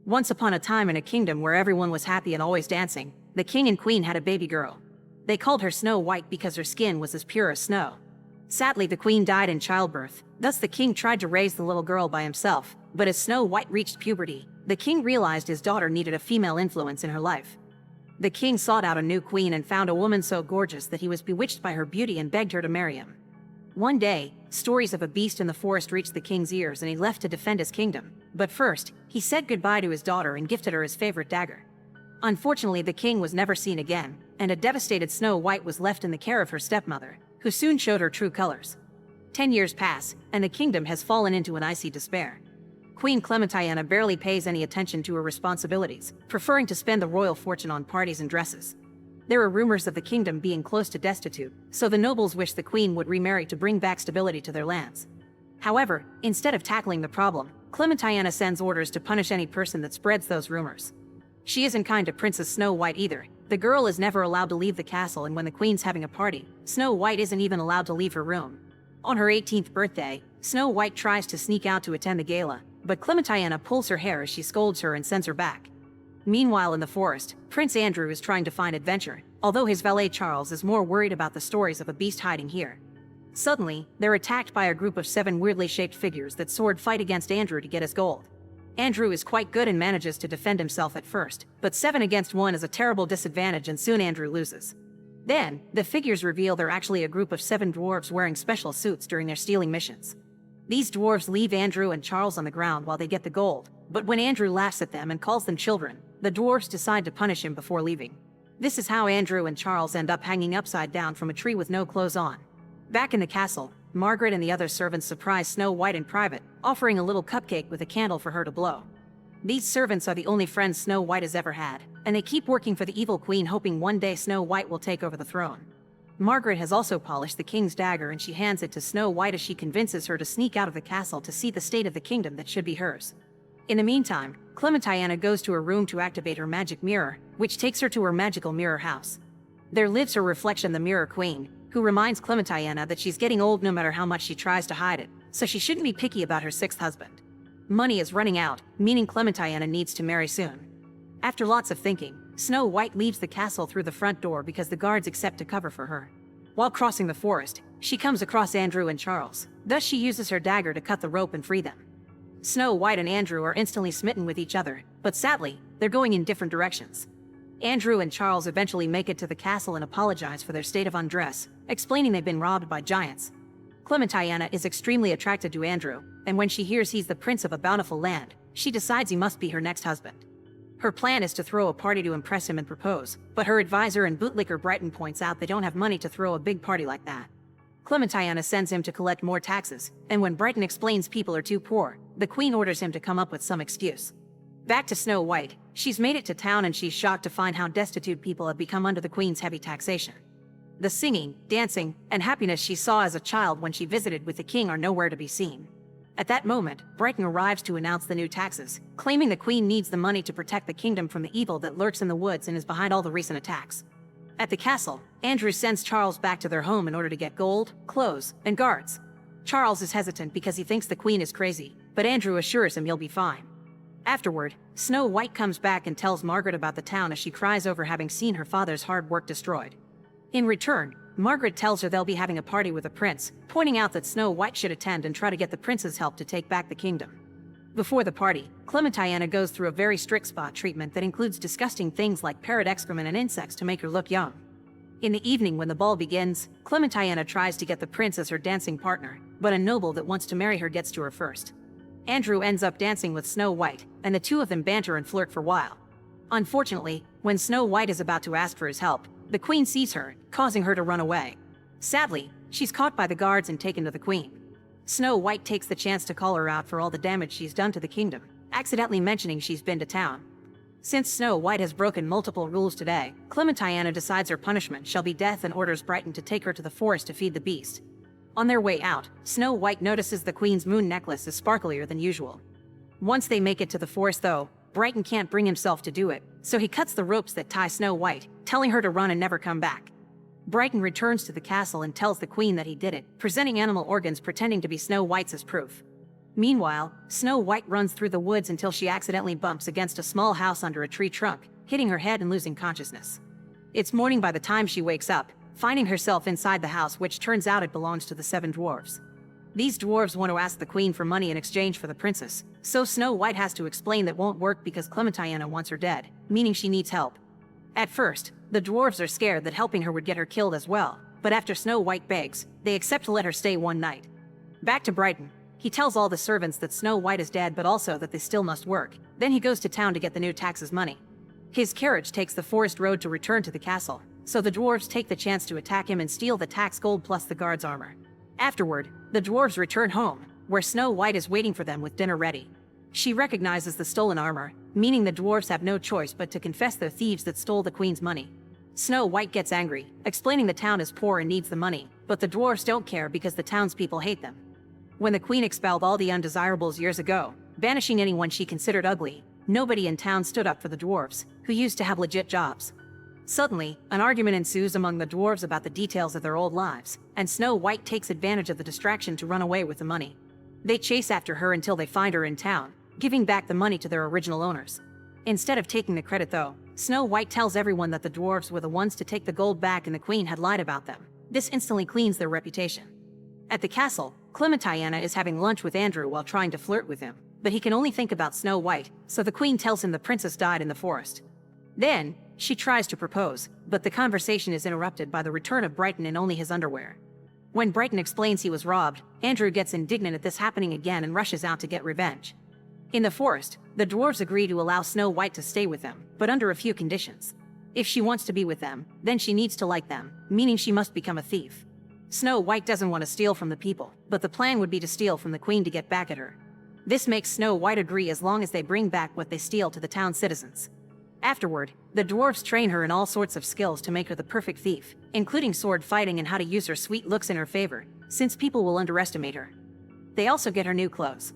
Once upon a time in a kingdom where everyone was happy and always dancing, the king and queen had a baby girl. They called her Snow White because her skin was as pure as snow. Sadly, the queen died in childbirth, thus the king tried to raise the little girl by himself, but as Snow White reached puberty, the king realized his daughter needed a female influence in her life. The king sought out a new queen and found a woman so gorgeous that he was bewitched by her beauty and begged her to marry him. One day, stories of a beast in the forest reached the king's ears and he left to defend his kingdom. But first, he said goodbye to his daughter and gifted her his favorite dagger. Unfortunately, the king was never seen again, and a devastated Snow White was left in the care of her stepmother, who soon showed her true colors. 10 years pass, and the kingdom has fallen into an icy despair. Queen Clementina barely pays any attention to her responsibilities, preferring to spend the royal fortune on parties and dresses. There are rumors of the kingdom being close to destitute, so the nobles wish the queen would remarry to bring back stability to their lands. However, instead of tackling the problem, Clementina sends orders to punish any person that spreads those rumors. She isn't kind to Princess Snow White either. The girl is never allowed to leave the castle, and when the queen's having a party, Snow White isn't even allowed to leave her room. On her 18th birthday, Snow White tries to sneak out to attend the gala, but Clementina pulls her hair as she scolds her and sends her back. Meanwhile in the forest, Prince Andrew is trying to find adventure, although his valet Charles is more worried about the stories of a beast hiding here. Suddenly, they're attacked by a group of 7 weirdly shaped figures that sword fight against Andrew to get his gold. Andrew is quite good and manages to defend himself at first, but 7 against 1 is a terrible disadvantage and soon Andrew loses. Then, the figures reveal they're actually a group of 7 dwarves wearing special suits during their stealing missions. These dwarves leave Andrew and Charles on the ground while they get the gold, but when Andrew laughs at them and calls them children, the dwarves decide to punish him before leaving. This is how Andrew and Charles end up hanging upside down from a tree with no clothes on. Back in the castle, Margaret and the other servants surprise Snow White in private, offering a little cupcake with a candle for her to blow. These servants are the only friends Snow White has ever had, and they keep working for the evil queen, hoping one day Snow White will take over the throne. Margaret has also polished the king's dagger and she hands it to Snow White as she convinces her to sneak out of the castle to see the state of the kingdom that should be hers. In the meantime, Clementina goes to her room to activate her magic mirror, which takes her to her magical mirror house. There lives her reflection, the Mirror Queen, who reminds Clementina that she's getting old no matter how much she tries to hide it, so she shouldn't be picky about her 6th husband. Money is running out, meaning Clementina needs to marry soon. After lots of thinking, Snow White leaves the castle through the front door because the guards accept to cover for her. While crossing the forest, she comes across Andrew and Charles, thus she uses her dagger to cut the rope and free them. Snow White and Andrew are instantly smitten with each other, but sadly, they're going in different directions. Andrew and Charles eventually make it to the castle and apologize for their state of undress, explaining they've been robbed by giants. Clementina is extremely attracted to Andrew, and when she hears he's the prince of a bountiful land, she decides he must be her next husband. Her plan is to throw a party to impress him and propose, but her advisor and bootlicker Brighton points out they don't have money to throw a big party like that. Clementina sends him to collect more taxes, and when Brighton explains people are too poor, the queen orders him to come up with some excuse. Back to Snow White, she's made it to town and she's shocked to find how destitute people have become under the queen's heavy taxation. The singing, dancing, and happiness she saw as a child when she visited with the king are nowhere to be seen. At that moment, Brighton arrives to announce the new taxes, claiming the queen needs the money to protect the kingdom from the evil that lurks in the woods and is behind all the recent attacks. At the castle, Andrew sends Charles back to their home in order to get gold, clothes, and guards. Charles is hesitant because he thinks the queen is crazy, but Andrew assures him he'll be fine. Afterward, Snow White comes back and tells Margaret about the town as she cries over having seen her father's hard work destroyed. In return, Margaret tells her they'll be having a party with the prince, pointing out that Snow White should attend and try to get the prince's help to take back the kingdom. Before the party, Clementina goes through a very strict spa treatment that includes disgusting things like parrot excrement and insects to make her look young. In the evening when the ball begins, Clementina tries to get the prince as her dancing partner, but a noble that wants to marry her gets to her first. Andrew ends up dancing with Snow White, and the two of them banter and flirt for a while. Unfortunately, when Snow White is about to ask for his help, the queen sees her, causing her to run away. Sadly, she's caught by the guards and taken to the queen. Snow White takes the chance to call her out for all the damage she's done to the kingdom, accidentally mentioning she's been to town. Since Snow White has broken multiple rules today, Clementina decides her punishment shall be death and orders Brighton to take her to the forest to feed the beast. On their way out, Snow White notices the queen's moon necklace is sparklier than usual. Once they make it to the forest though, Brighton can't bring himself to do it, so he cuts the ropes that tie Snow White, telling her to run and never come back. Brighton returns to the castle and tells the queen that he did it, presenting animal organs pretending to be Snow White's as proof. Meanwhile, Snow White runs through the woods until she accidentally bumps against a small house under a tree trunk, hitting her head and losing consciousness. It's morning by the time she wakes up, finding herself inside the house, which turns out it belongs to the 7 dwarves. These dwarves want to ask the queen for money in exchange for the princess, so Snow White has to explain that won't work because Clementina wants her dead, meaning she needs help. At first, the dwarves are scared that helping her would get her killed as well, but after Snow White begs, they accept to let her stay one night. Back to Brighton. He tells all the servants that Snow White is dead but also that they still must work. Then he goes to town to get the new taxes money. His carriage takes the forest road to return to the castle, so the dwarves take the chance to attack him and steal the tax gold plus the guard's armor. Afterward, the dwarves return home, where Snow White is waiting for them with dinner ready. She recognizes the stolen armor, meaning the dwarves have no choice but to confess they're thieves that stole the queen's money. Snow White gets angry, explaining the town is poor and needs the money, but the dwarves don't care because the townspeople hate them. When the queen expelled all the undesirables years ago, banishing anyone she considered ugly, nobody in town stood up for the dwarves, who used to have legit jobs. Suddenly, an argument ensues among the dwarves about the details of their old lives, and Snow White takes advantage of the distraction to run away with the money. They chase after her until they find her in town, giving back the money to their original owners. Instead of taking the credit though, Snow White tells everyone that the dwarves were the ones to take the gold back and the queen had lied about them. This instantly cleans their reputation. At the castle, Clementina is having lunch with Andrew while trying to flirt with him, but he can only think about Snow White, so the queen tells him the princess died in the forest. Then, she tries to propose, but the conversation is interrupted by the return of Brighton in only his underwear. When Brighton explains he was robbed, Andrew gets indignant at this happening again and rushes out to get revenge. In the forest, the dwarves agree to allow Snow White to stay with them, but under a few conditions. If she wants to be with them, then she needs to like them, meaning she must become a thief. Snow White doesn't want to steal from the people, but the plan would be to steal from the queen to get back at her. This makes Snow White agree as long as they bring back what they steal to the town citizens. Afterward, the dwarves train her in all sorts of skills to make her the perfect thief, including sword fighting and how to use her sweet looks in her favor, since people will underestimate her. They also get her new clothes.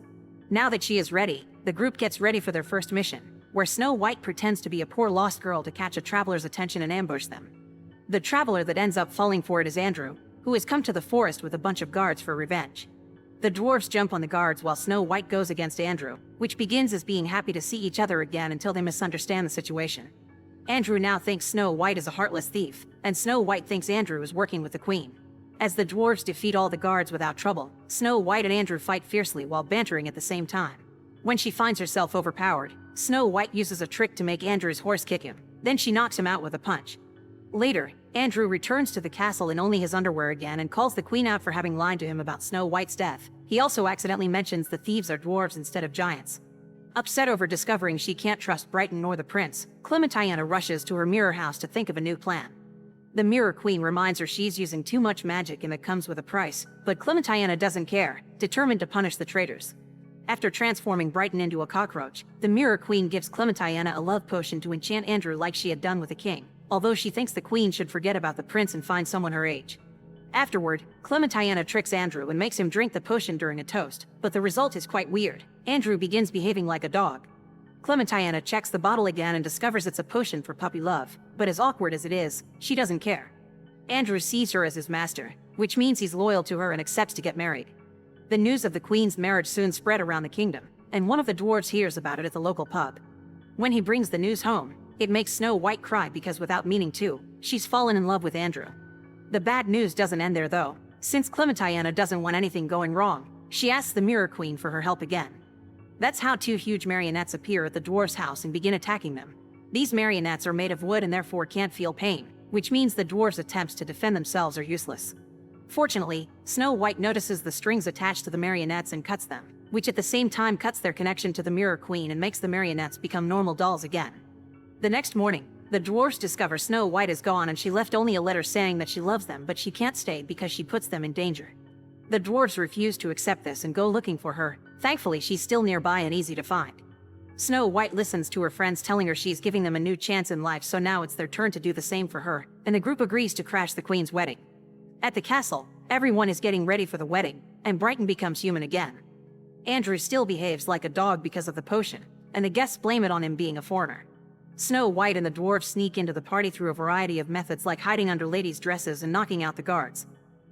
Now that she is ready, the group gets ready for their first mission, where Snow White pretends to be a poor lost girl to catch a traveler's attention and ambush them. The traveler that ends up falling for it is Andrew, who has come to the forest with a bunch of guards for revenge. The dwarves jump on the guards while Snow White goes against Andrew, which begins as being happy to see each other again until they misunderstand the situation. Andrew now thinks Snow White is a heartless thief, and Snow White thinks Andrew is working with the queen. As the dwarves defeat all the guards without trouble, Snow White and Andrew fight fiercely while bantering at the same time. When she finds herself overpowered, Snow White uses a trick to make Andrew's horse kick him, then she knocks him out with a punch. Later, Andrew returns to the castle in only his underwear again and calls the queen out for having lied to him about Snow White's death. He also accidentally mentions the thieves are dwarves instead of giants. Upset over discovering she can't trust Brighton nor the prince, Clementina rushes to her mirror house to think of a new plan. The mirror queen reminds her she's using too much magic and that comes with a price, but Clementina doesn't care, determined to punish the traitors. After transforming Brighton into a cockroach, the mirror queen gives Clementina a love potion to enchant Andrew like she had done with the king, although she thinks the queen should forget about the prince and find someone her age. Afterward, Clementina tricks Andrew and makes him drink the potion during a toast, but the result is quite weird. Andrew begins behaving like a dog. Clementina checks the bottle again and discovers it's a potion for puppy love, but as awkward as it is, she doesn't care. Andrew sees her as his master, which means he's loyal to her and accepts to get married. The news of the queen's marriage soon spread around the kingdom, and one of the dwarves hears about it at the local pub. When he brings the news home, it makes Snow White cry because without meaning to, she's fallen in love with Andrew. The bad news doesn't end there though. Since Clementina doesn't want anything going wrong, she asks the Mirror Queen for her help again. That's how 2 huge marionettes appear at the dwarves' house and begin attacking them. These marionettes are made of wood and therefore can't feel pain, which means the dwarves' attempts to defend themselves are useless. Fortunately, Snow White notices the strings attached to the marionettes and cuts them, which at the same time cuts their connection to the Mirror Queen and makes the marionettes become normal dolls again. The next morning, the dwarves discover Snow White is gone and she left only a letter saying that she loves them but she can't stay because she puts them in danger. The dwarves refuse to accept this and go looking for her. Thankfully, she's still nearby and easy to find. Snow White listens to her friends telling her she's giving them a new chance in life, so now it's their turn to do the same for her, and the group agrees to crash the queen's wedding. At the castle, everyone is getting ready for the wedding, and Brighton becomes human again. Andrew still behaves like a dog because of the potion, and the guests blame it on him being a foreigner. Snow White and the dwarves sneak into the party through a variety of methods like hiding under ladies' dresses and knocking out the guards.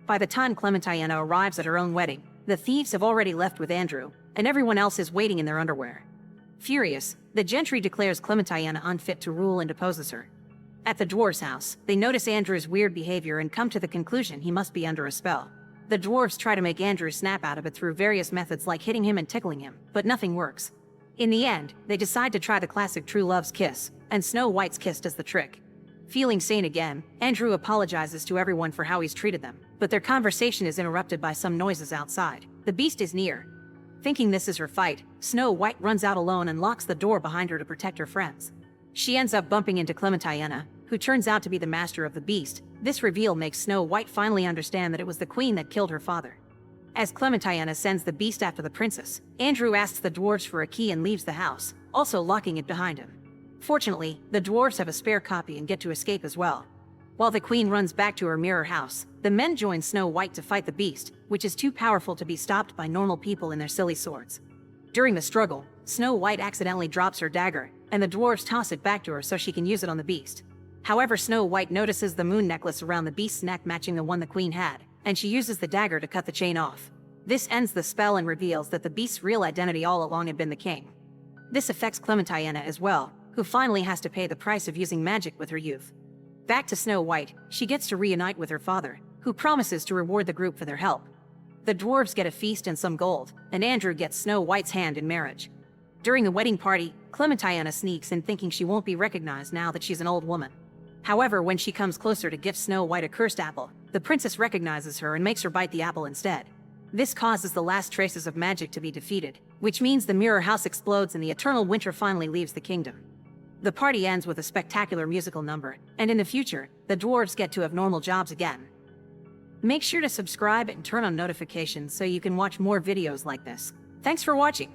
By the time Clementina arrives at her own wedding, the thieves have already left with Andrew, and everyone else is waiting in their underwear. Furious, the gentry declares Clementina unfit to rule and deposes her. At the dwarves' house, they notice Andrew's weird behavior and come to the conclusion he must be under a spell. The dwarves try to make Andrew snap out of it through various methods like hitting him and tickling him, but nothing works. In the end, they decide to try the classic true love's kiss, and Snow White's kiss does the trick. Feeling sane again, Andrew apologizes to everyone for how he's treated them, but their conversation is interrupted by some noises outside. The beast is near. Thinking this is her fight, Snow White runs out alone and locks the door behind her to protect her friends. She ends up bumping into Clementina, who turns out to be the master of the beast. This reveal makes Snow White finally understand that it was the queen that killed her father. As Clementina sends the beast after the princess, Andrew asks the dwarves for a key and leaves the house, also locking it behind him. Fortunately, the dwarves have a spare copy and get to escape as well. While the queen runs back to her mirror house, the men join Snow White to fight the beast, which is too powerful to be stopped by normal people in their silly swords. During the struggle, Snow White accidentally drops her dagger, and the dwarves toss it back to her so she can use it on the beast. However, Snow White notices the moon necklace around the beast's neck matching the one the queen had, and she uses the dagger to cut the chain off. This ends the spell and reveals that the beast's real identity all along had been the king. This affects Clementina as well, who finally has to pay the price of using magic with her youth. Back to Snow White, she gets to reunite with her father, who promises to reward the group for their help. The dwarves get a feast and some gold, and Andrew gets Snow White's hand in marriage. During the wedding party, Clementina sneaks in thinking she won't be recognized now that she's an old woman. However, when she comes closer to gift Snow White a cursed apple, the princess recognizes her and makes her bite the apple instead. This causes the last traces of magic to be defeated, which means the mirror house explodes and the eternal winter finally leaves the kingdom. The party ends with a spectacular musical number, and in the future, the dwarves get to have normal jobs again. Make sure to subscribe and turn on notifications so you can watch more videos like this. Thanks for watching.